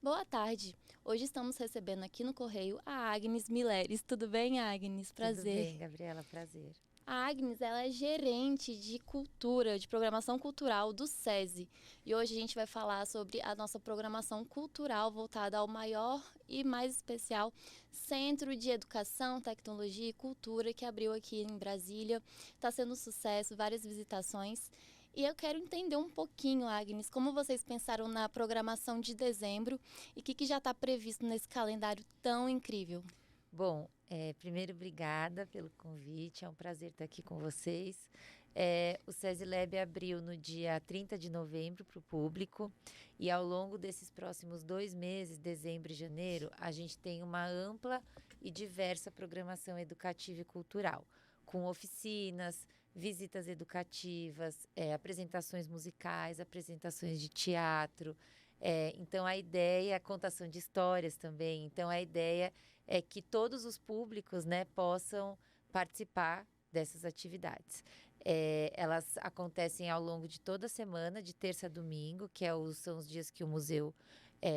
Boa tarde. Hoje estamos recebendo aqui no Correio a Agnes Mileres. Tudo bem, Agnes? Prazer. Tudo bem, Gabriela, prazer. A Agnes, ela é gerente de cultura, de programação cultural do SESI. E hoje a gente vai falar sobre a nossa programação cultural voltada ao maior e mais especial Centro de Educação, Tecnologia e Cultura que abriu aqui em Brasília. Está sendo um sucesso, várias visitações. E eu quero entender um pouquinho, Agnes, como vocês pensaram na programação de dezembro e o que já está previsto nesse calendário tão incrível. Bom, primeiro, obrigada pelo convite, é um prazer estar aqui com vocês. O SESI Lab abriu no dia 30 de novembro para o público e ao longo desses próximos 2 meses, dezembro e janeiro, a gente tem uma ampla e diversa programação educativa e cultural, com oficinas, visitas educativas, apresentações musicais, apresentações de teatro. Então, a ideia, a contação de histórias também. Então, a ideia é que todos os públicos, né, possam participar dessas atividades. Elas acontecem ao longo de toda a semana, de terça a domingo, que são os dias que o museu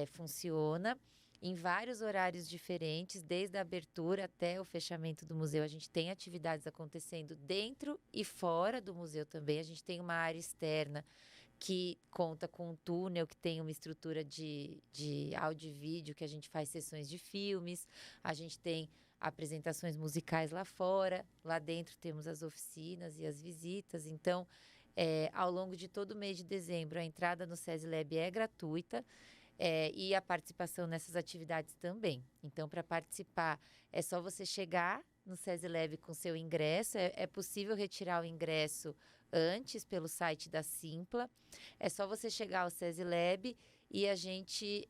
funciona, em vários horários diferentes, desde a abertura até o fechamento do museu. A gente tem atividades acontecendo dentro e fora do museu também. A gente tem uma área externa que conta com um túnel que tem uma estrutura de áudio e vídeo, que a gente faz sessões de filmes, a gente tem apresentações musicais lá fora, lá dentro temos as oficinas e as visitas. Então, ao longo de todo o mês de dezembro, a entrada no SESI Lab é gratuita, e a participação nessas atividades também. Então, para participar, é só você chegar no SESI Lab com seu ingresso. É possível retirar o ingresso antes pelo site da Simpla. É só você chegar ao SESI Lab e a gente,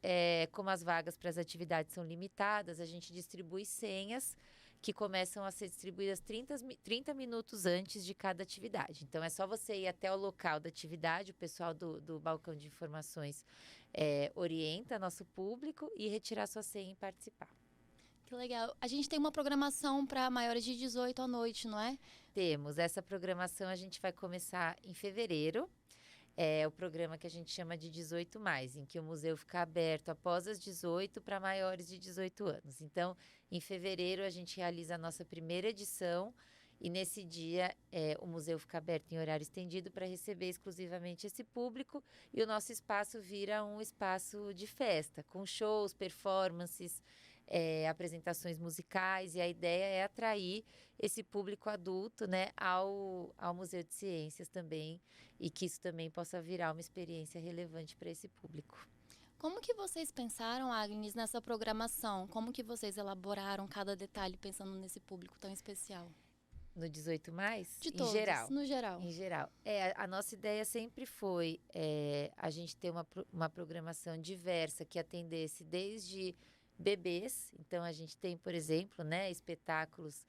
como as vagas para as atividades são limitadas, a gente distribui senhas que começam a ser distribuídas 30 minutos antes de cada atividade. Então, é só você ir até o local da atividade, o pessoal do balcão de informações orienta nosso público e retirar sua senha e participar. Que legal. A gente tem uma programação para maiores de 18 à noite, não é? Temos. Essa programação a gente vai começar em fevereiro. É o programa que a gente chama de 18+, em que o museu fica aberto após as 18 para maiores de 18 anos. Então, em fevereiro, a gente realiza a nossa primeira edição e nesse dia o museu fica aberto em horário estendido para receber exclusivamente esse público e o nosso espaço vira um espaço de festa, com shows, performances, apresentações musicais, e a ideia é atrair esse público adulto, né, ao Museu de Ciências também, e que isso também possa virar uma experiência relevante para esse público. Como que vocês pensaram, Agnes, nessa programação? Como que vocês elaboraram cada detalhe pensando nesse público tão especial? No 18+? De Em todos, geral. no geral. Em geral. A nossa ideia sempre foi a gente ter uma programação diversa que atendesse desde bebês. Então, a gente tem, por exemplo, né, espetáculos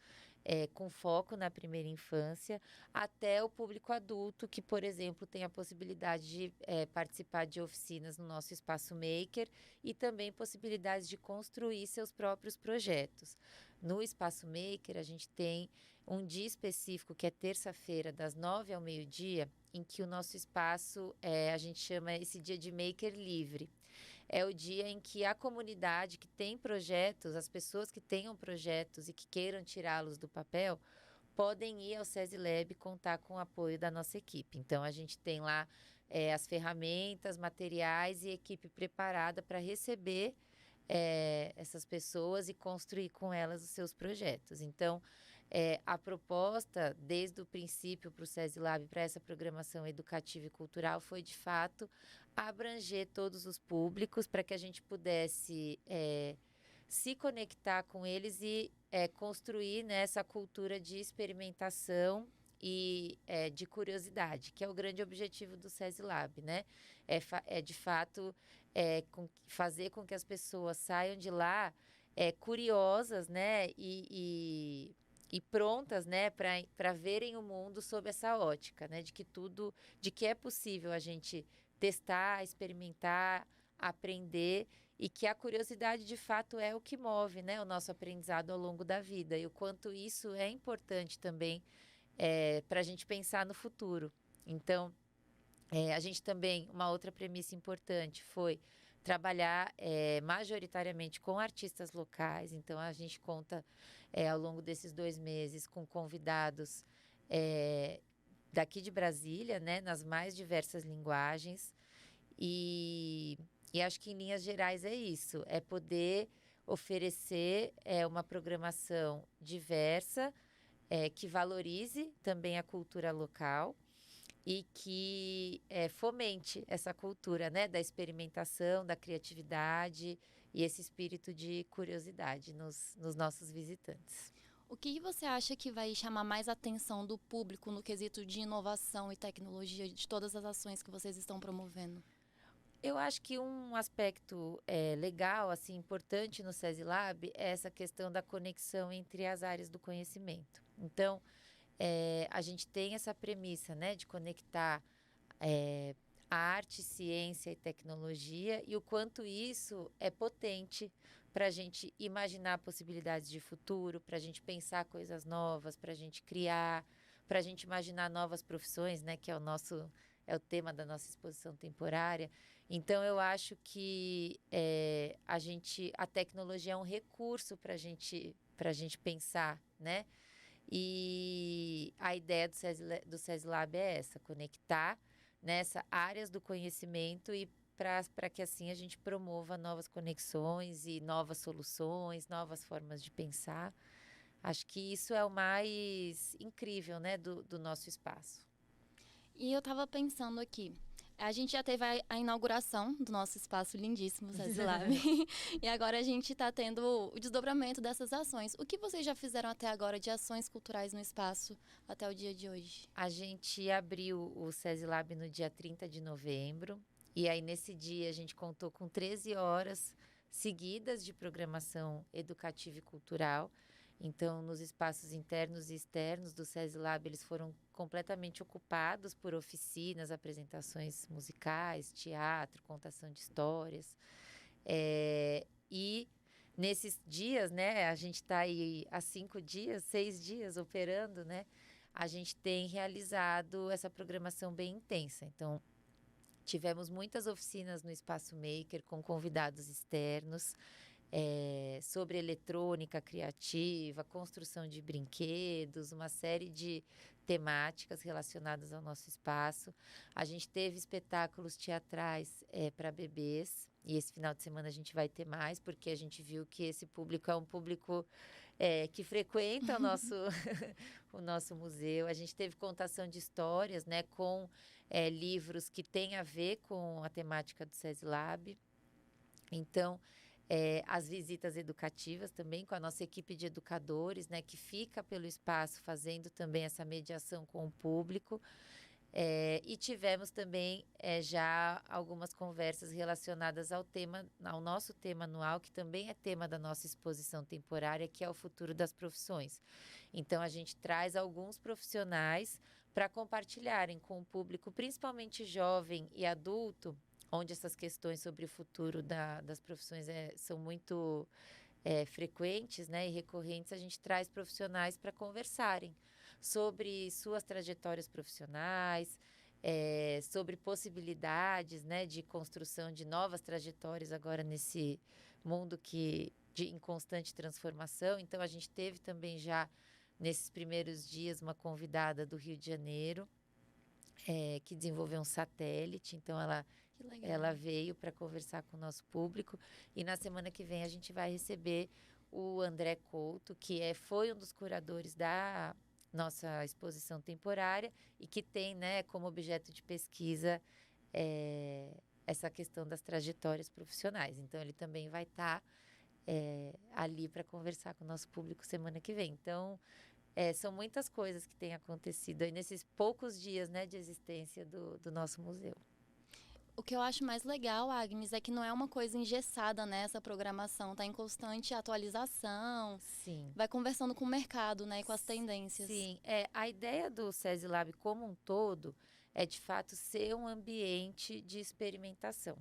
com foco na primeira infância, até o público adulto que, por exemplo, tem a possibilidade de participar de oficinas no nosso Espaço Maker e também possibilidades de construir seus próprios projetos. No Espaço Maker, a gente tem um dia específico, que é terça-feira, das 9 ao meio-dia, em que o nosso espaço, a gente chama esse dia de Maker Livre. É o dia em que a comunidade que tem projetos, as pessoas que tenham projetos e que queiram tirá-los do papel, podem ir ao SESI Lab e contar com o apoio da nossa equipe. Então, a gente tem lá as ferramentas, materiais e equipe preparada para receber essas pessoas e construir com elas os seus projetos. Então, a proposta, desde o princípio para o SESI Lab, para essa programação educativa e cultural, foi, de fato, abranger todos os públicos para que a gente pudesse se conectar com eles e construir, né, essa cultura de experimentação e de curiosidade, que é o grande objetivo do SESI Lab, né? De fato, fazer com que as pessoas saiam de lá curiosas, né, e prontas, né, para verem o mundo sob essa ótica, né, de que é possível a gente testar, experimentar, aprender, e que a curiosidade de fato é o que move, né, o nosso aprendizado ao longo da vida, e o quanto isso é importante também para a gente pensar no futuro. Então, a gente também, uma outra premissa importante foi trabalhar majoritariamente com artistas locais. Então, a gente conta ao longo desses 2 meses com convidados daqui de Brasília, né, nas mais diversas linguagens. E acho que em linhas gerais é isso, é poder oferecer uma programação diversa, que valorize também a cultura local e que fomente essa cultura, né, da experimentação, da criatividade e esse espírito de curiosidade nos nossos visitantes. O que você acha que vai chamar mais atenção do público no quesito de inovação e tecnologia de todas as ações que vocês estão promovendo? Eu acho que um aspecto legal, assim, importante no SESI Lab é essa questão da conexão entre as áreas do conhecimento. Então, a gente tem essa premissa, né, de conectar a arte, ciência e tecnologia e o quanto isso é potente para a gente imaginar possibilidades de futuro, para a gente pensar coisas novas, para a gente criar, para a gente imaginar novas profissões, né, que é o tema da nossa exposição temporária. Então, eu acho que a tecnologia é um recurso para a gente pensar, né? E a ideia do SESI Lab é essa, conectar nessas áreas do conhecimento e para que assim a gente promova novas conexões e novas soluções, novas formas de pensar. Acho que isso é o mais incrível, né, do nosso espaço. E eu estava pensando aqui, a gente já teve a inauguração do nosso espaço lindíssimo, SESI Lab, e agora a gente está tendo o desdobramento dessas ações. O que vocês já fizeram até agora de ações culturais no espaço até o dia de hoje? A gente abriu o SESI Lab no dia 30 de novembro, e aí nesse dia a gente contou com 13 horas seguidas de programação educativa e cultural. Então, nos espaços internos e externos do SESI Lab, eles foram completamente ocupados por oficinas, apresentações musicais, teatro, contação de histórias. E nesses dias, né, a gente está aí há 5 dias, 6 dias operando, né? A gente tem realizado essa programação bem intensa. Então, tivemos muitas oficinas no Espaço Maker com convidados externos, sobre eletrônica criativa, construção de brinquedos, uma série de temáticas relacionadas ao nosso espaço. A gente teve espetáculos teatrais para bebês, e esse final de semana a gente vai ter mais, porque a gente viu que esse público é um público que frequenta o nosso museu. A gente teve contação de histórias, né, com livros que têm a ver com a temática do SESI Lab. Então, as visitas educativas também com a nossa equipe de educadores, né, que fica pelo espaço fazendo também essa mediação com o público. E tivemos também já algumas conversas relacionadas ao nosso tema anual, que também é tema da nossa exposição temporária, que é o futuro das profissões. Então, a gente traz alguns profissionais para compartilharem com o público, principalmente jovem e adulto, onde essas questões sobre o futuro das profissões são muito frequentes, né, e recorrentes. A gente traz profissionais para conversarem sobre suas trajetórias profissionais, sobre possibilidades, né, de construção de novas trajetórias agora nesse mundo em constante transformação. Então, a gente teve também já, nesses primeiros dias, uma convidada do Rio de Janeiro, que desenvolveu um satélite. Então, ela veio para conversar com o nosso público. E na semana que vem a gente vai receber o André Couto, que foi um dos curadores da nossa exposição temporária e que tem, né, como objeto de pesquisa essa questão das trajetórias profissionais. Então, ele também vai estar ali para conversar com o nosso público semana que vem. Então, são muitas coisas que têm acontecido aí nesses poucos dias, né, de existência do nosso museu. O que eu acho mais legal, Agnes, é que não é uma coisa engessada nessa programação, tá em constante atualização. Sim. Vai conversando com o mercado, né, e com as tendências. Sim, a ideia do SESI Lab como um todo é, de fato, ser um ambiente de experimentação.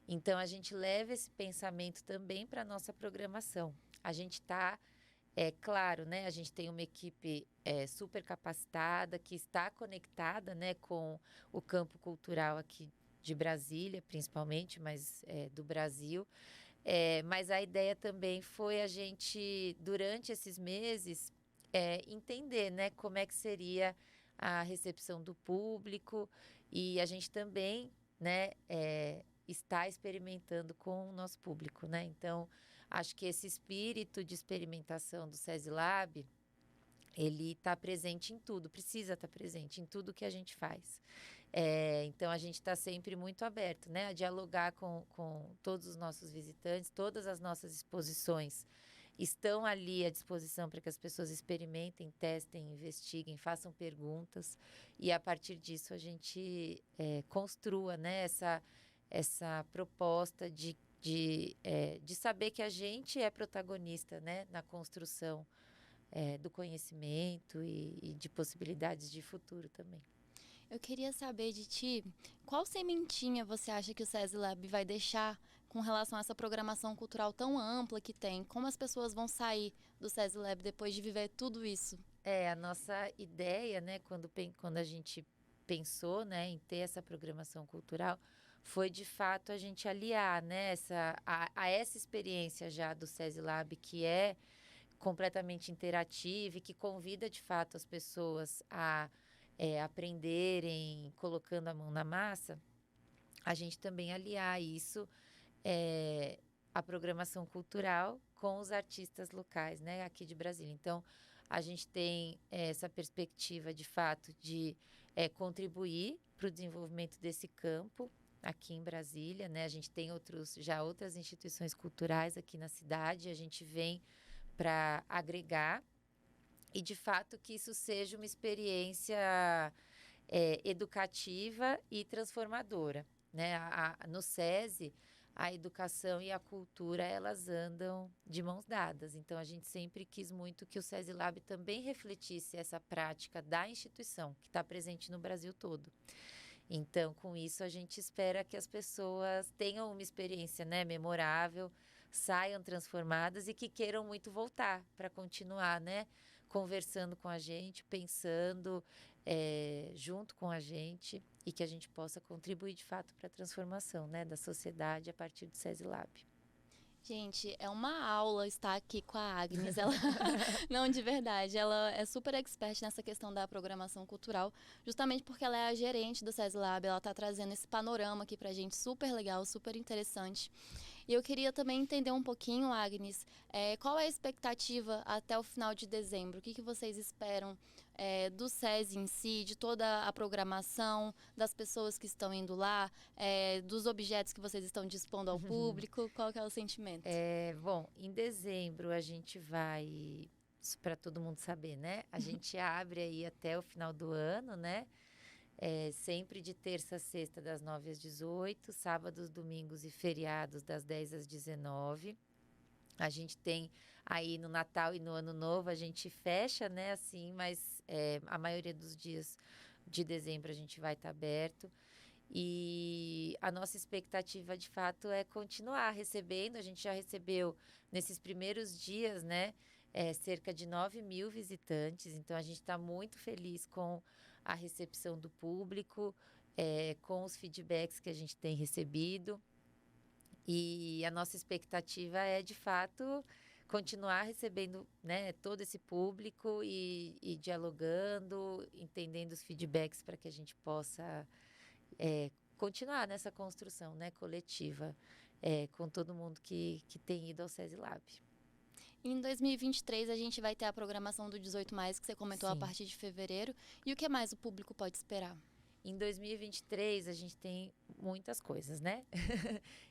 Então, a gente leva esse pensamento também para a nossa programação. A gente está, claro, né, a gente tem uma equipe super capacitada, que está conectada, né, com o campo cultural aqui de Brasília, principalmente, mas do Brasil. Mas a ideia também foi a gente, durante esses meses, entender, né, como é que seria a recepção do público, e a gente também, né, está experimentando com o nosso público, né? Então, acho que esse espírito de experimentação do SESI Lab, ele está presente em tudo, precisa estar presente em tudo que a gente faz. Então, a gente está sempre muito aberto, né, a dialogar com todos os nossos visitantes. Todas as nossas exposições estão ali à disposição para que as pessoas experimentem, testem, investiguem, façam perguntas, e a partir disso a gente construa, né, essa proposta de saber que a gente é protagonista, né, na construção do conhecimento e de possibilidades de futuro também. Eu queria saber de ti, qual sementinha você acha que o SESI Lab vai deixar com relação a essa programação cultural tão ampla que tem? Como as pessoas vão sair do SESI Lab depois de viver tudo isso? A nossa ideia, né, quando a gente pensou, né, em ter essa programação cultural, foi de fato a gente aliar, né, a essa experiência já do SESI Lab, que é completamente interativa e que convida de fato as pessoas a aprenderem colocando a mão na massa. A gente também aliar isso, a programação cultural, com os artistas locais, né, aqui de Brasília. Então, a gente tem essa perspectiva de fato de contribuir para o desenvolvimento desse campo aqui em Brasília, né? A gente tem outras instituições culturais aqui na cidade. A gente vem para agregar e, de fato, que isso seja uma experiência educativa e transformadora, né? No SESI, a educação e a cultura, elas andam de mãos dadas. Então, a gente sempre quis muito que o SESI Lab também refletisse essa prática da instituição, que está presente no Brasil todo. Então, com isso, a gente espera que as pessoas tenham uma experiência, né, memorável, saiam transformadas e que queiram muito voltar para continuar, né, conversando com a gente, pensando junto com a gente, e que a gente possa contribuir de fato para a transformação, né, da sociedade a partir do SESI Lab. Gente, é uma aula estar aqui com a Agnes. Ela, não, de verdade, ela é super expert nessa questão da programação cultural, justamente porque ela é a gerente do SESI Lab. Ela está trazendo esse panorama aqui pra gente, super legal, super interessante. E eu queria também entender um pouquinho, Agnes, qual é a expectativa até o final de dezembro? O que vocês esperam do SESI em si, de toda a programação, das pessoas que estão indo lá, dos objetos que vocês estão dispondo ao público? Qual que é o sentimento? Bom, em dezembro a gente vai, para todo mundo saber, né? A gente abre aí até o final do ano, né? Sempre de terça a sexta, das 9 às 18, sábados, domingos e feriados, das 10 às 19. A gente tem aí no Natal e no Ano Novo, a gente fecha, né, assim, mas a maioria dos dias de dezembro a gente vai estar aberto. E a nossa expectativa, de fato, é continuar recebendo. A gente já recebeu, nesses primeiros dias, né, cerca de 9.000 visitantes. Então, a gente está muito feliz com a recepção do público, com os feedbacks que a gente tem recebido. E a nossa expectativa é, de fato, continuar recebendo, né, todo esse público e dialogando, entendendo os feedbacks para que a gente possa continuar nessa construção, né, coletiva, com todo mundo que tem ido ao SESI Lab. Em 2023, a gente vai ter a programação do 18+, que você comentou. Sim. A partir de fevereiro. E o que mais o público pode esperar? Em 2023, a gente tem muitas coisas, né?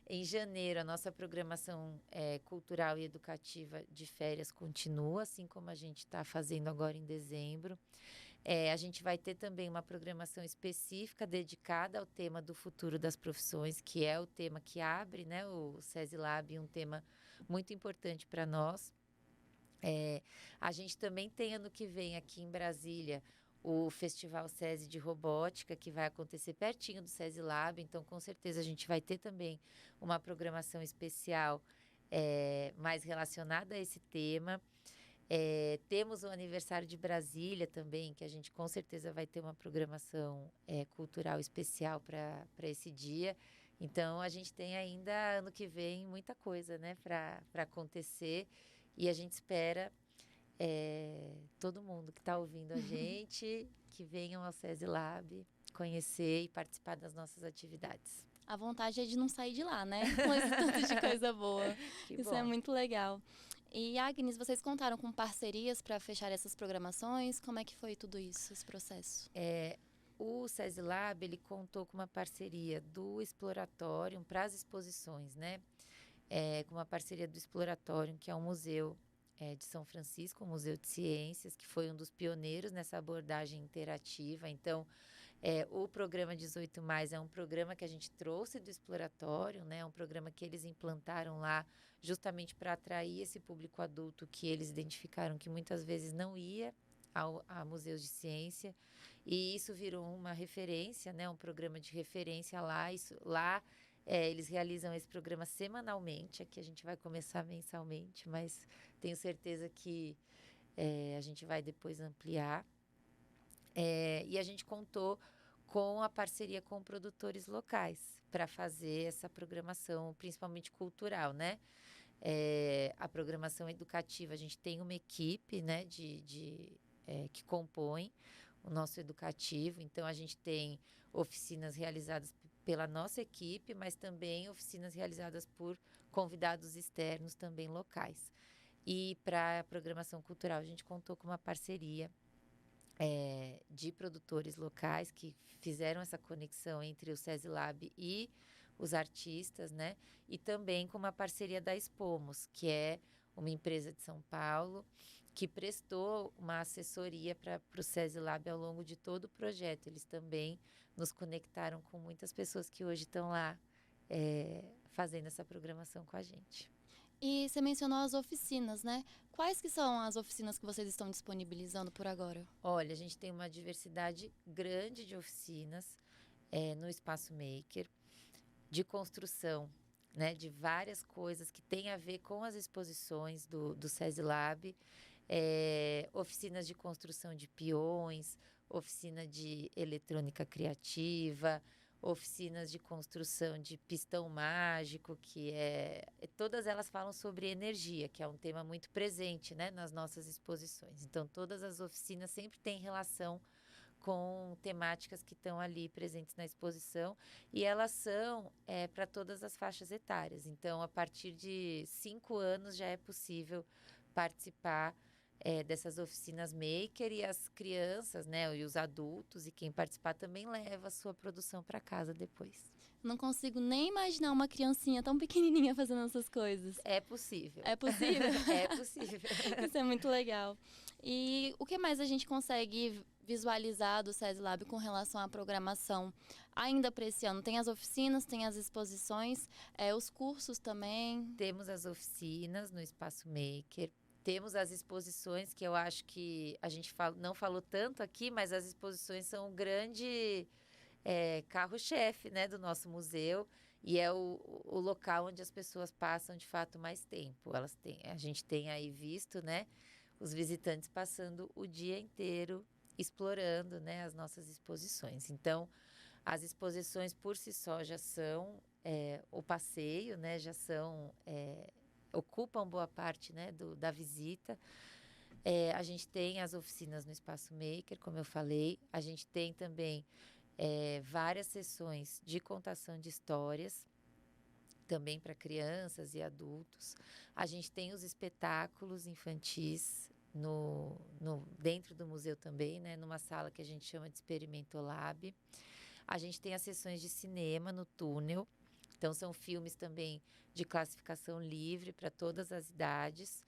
Em janeiro, a nossa programação cultural e educativa de férias continua, assim como a gente está fazendo agora em dezembro. A gente vai ter também uma programação específica dedicada ao tema do futuro das profissões, que é o tema que abre, né, o SESI Lab, um tema muito importante para nós. A gente também tem, ano que vem, aqui em Brasília, o Festival SESI de Robótica, que vai acontecer pertinho do SESI Lab. Então, com certeza, a gente vai ter também uma programação especial mais relacionada a esse tema. Temos o aniversário de Brasília também, que a gente com certeza vai ter uma programação cultural especial para esse dia. Então, a gente tem ainda ano que vem muita coisa, né, para acontecer. E a gente espera todo mundo que está ouvindo a gente, que venham ao SESI Lab conhecer e participar das nossas atividades. A vontade é de não sair de lá, né? Com esse tanto de coisa boa. Que Isso bom. é muito legal. E, Agnes, vocês contaram com parcerias para fechar essas programações? Como é que foi tudo isso, esse processo? O SESI Lab, ele contou com uma parceria do Exploratório para as exposições, né? Com uma parceria do Exploratório, que é um museu de São Francisco, um museu de ciências, que foi um dos pioneiros nessa abordagem interativa. Então, o programa 18 Mais é um programa que a gente trouxe do Exploratório, né? É um programa que eles implantaram lá justamente para atrair esse público adulto que eles identificaram que muitas vezes não ia a museus de ciência. E isso virou uma referência, né? Um programa de referência lá. Eles realizam esse programa semanalmente. Aqui a gente vai começar mensalmente, mas tenho certeza que a gente vai depois ampliar. E a gente contou com a parceria com produtores locais para fazer essa programação, principalmente cultural, né? A programação educativa, a gente tem uma equipe, né, que compõe o nosso educativo. Então, a gente tem oficinas realizadas pela nossa equipe, mas também oficinas realizadas por convidados externos também locais. E para a programação cultural, a gente contou com uma parceria de produtores locais que fizeram essa conexão entre o SESI Lab e os artistas, né? E também com uma parceria da Expomos, que é uma empresa de São Paulo, que prestou uma assessoria para o SESI Lab ao longo de todo o projeto. Eles também nos conectaram com muitas pessoas que hoje estão lá fazendo essa programação com a gente. E você mencionou as oficinas, né? Quais que são as oficinas que vocês estão disponibilizando por agora? Olha, a gente tem uma diversidade grande de oficinas no Espaço Maker, de construção, né, de várias coisas que têm a ver com as exposições do SESI Lab, oficinas de construção de peões, oficina de eletrônica criativa, oficinas de construção de pistão mágico, todas elas falam sobre energia, que é um tema muito presente, né, nas nossas exposições. Então, todas as oficinas sempre têm relação com temáticas que estão ali presentes na exposição, e elas são para todas as faixas etárias. Então, a partir de 5 anos já é possível participar dessas oficinas maker, e as crianças, né, e os adultos, e quem participar também leva a sua produção para casa depois. Não consigo nem imaginar uma criancinha tão pequenininha fazendo essas coisas. É possível. É possível? É possível. Isso é muito legal. E o que mais a gente consegue visualizar do SESI Lab com relação à programação ainda para esse ano? Tem as oficinas, tem as exposições, os cursos também. Temos as oficinas no Espaço Maker. Temos as exposições, que eu acho que a gente não falou tanto aqui, mas as exposições são um grande carro-chefe, né, do nosso museu, e é o local onde as pessoas passam, de fato, mais tempo. A gente tem aí visto, né, os visitantes passando o dia inteiro explorando, né, as nossas exposições. Então, as exposições por si só já são o passeio, né, ocupam boa parte, né, da visita. A gente tem as oficinas no Espaço Maker, como eu falei. A gente tem também várias sessões de contação de histórias, também para crianças e adultos. A gente tem os espetáculos infantis dentro do museu também, né, numa sala que a gente chama de Experimentolab. A gente tem as sessões de cinema no túnel. Então, são filmes também de classificação livre para todas as idades.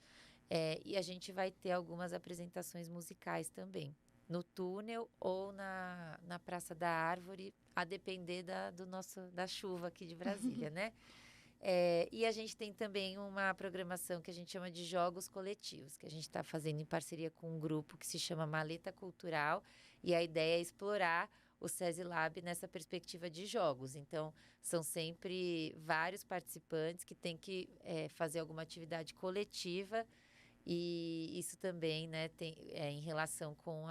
E a gente vai ter algumas apresentações musicais também, no túnel ou na Praça da Árvore, a depender da chuva aqui de Brasília, né? E a gente tem também uma programação que a gente chama de jogos coletivos, que a gente está fazendo em parceria com um grupo que se chama Maleta Cultural, e a ideia é explorar o SESI Lab nessa perspectiva de jogos. Então, são sempre vários participantes que têm que fazer alguma atividade coletiva E isso também, né, em relação com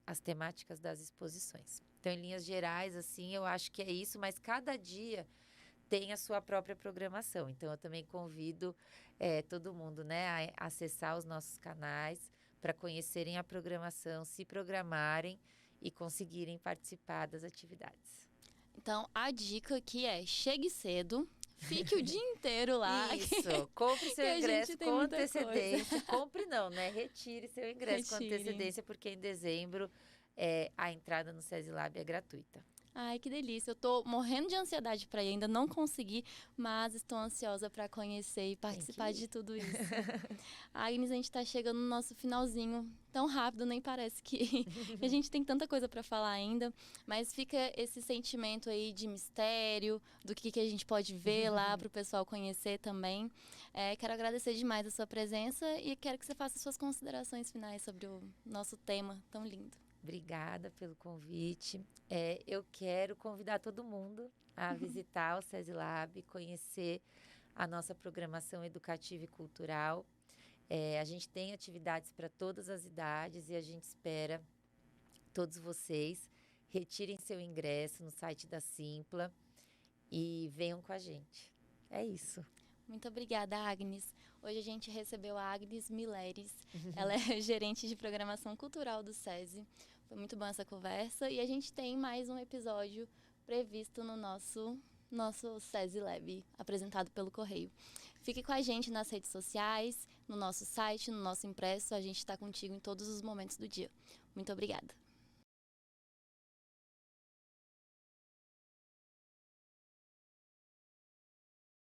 as temáticas das exposições. Então, em linhas gerais, assim, eu acho que é isso, mas cada dia tem a sua própria programação. Então, eu também convido todo mundo, né, a acessar os nossos canais para conhecerem a programação, se programarem e conseguirem participar das atividades. Então, a dica aqui é: chegue cedo, fique o dia inteiro lá. Isso, compre seu a ingresso gente tem com muita coisa. antecedência. Compre não, né? Retire seu ingresso com Retire. antecedência, porque em dezembro a entrada no SESI Lab é gratuita. Ai, que delícia. Eu tô morrendo de ansiedade para ir, ainda não consegui, mas estou ansiosa para conhecer e participar de tudo isso. Agnes, a gente tá chegando no nosso finalzinho. Tão rápido, nem parece que a gente tem tanta coisa para falar ainda, mas fica esse sentimento aí de mistério, do que a gente pode ver lá para o pessoal conhecer também. Quero agradecer demais a sua presença e quero que você faça suas considerações finais sobre o nosso tema tão lindo. Obrigada pelo convite. Eu quero convidar todo mundo a visitar o SESI Lab, conhecer a nossa programação educativa e cultural. A gente tem atividades para todas as idades e a gente espera todos vocês. Retirem seu ingresso no site da Simpla e venham com a gente. É isso. Muito obrigada, Agnes. Hoje a gente recebeu a Agnes Mileres. Ela é gerente de programação cultural do SESI. Foi muito boa essa conversa e a gente tem mais um episódio previsto no nosso SESI Lab, apresentado pelo Correio. Fique com a gente nas redes sociais, no nosso site, no nosso impresso. A gente está contigo em todos os momentos do dia. Muito obrigada.